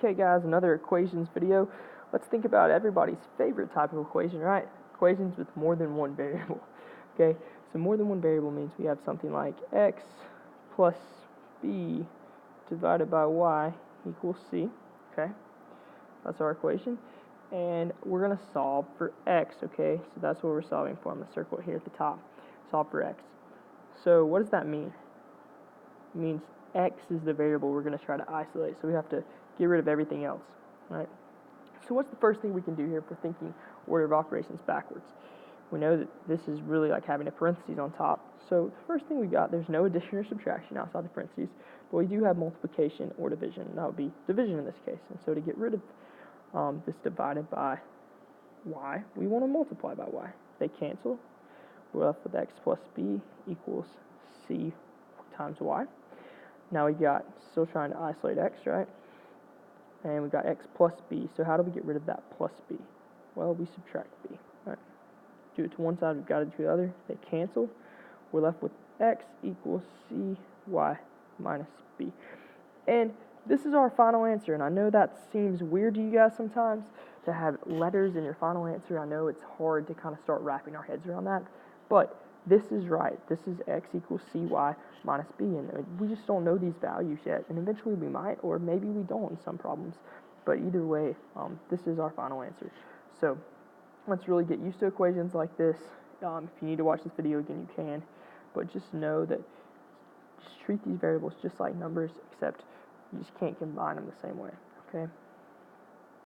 Okay guys, another equations video. Let's think about everybody's favorite type of equation, right? Equations with more than one variable. Okay, so more than one variable means we have something like x plus b divided by y equals c. Okay, that's our equation. And we're going to solve for x, okay? So that's what we're solving for. I'm going to circle it here at the top. Solve for x. So what does that mean? It means x is the variable we're going to try to isolate. So we have to get rid of everything else, right? So what's the first thing we can do here for thinking order of operations backwards? We know that this is really like having a parentheses on top. So the first thing we got, there's no addition or subtraction outside the parentheses, but we do have multiplication or division. That would be division in this case. And so to get rid of this divided by y, we want to multiply by y. They cancel. We're left with x plus b equals c times y. Now we got, still trying to isolate x, right? And we got x plus b. So how do we get rid of that plus b? Well, we subtract b, right? Do it to one side, we've got to do the other. They cancel. We're left with x equals cy minus b. And this is our final answer. And I know that seems weird to you guys sometimes, to have letters in your final answer. I know it's hard to kind of start wrapping our heads around that. But this is right. This is x equals cy minus b. And we just don't know these values yet. And eventually we might, or maybe we don't in some problems. But either way, this is our final answer. So let's really get used to equations like this. If you need to watch this video again, you can. But just know that just treat these variables just like numbers, except you just can't combine them the same way, okay?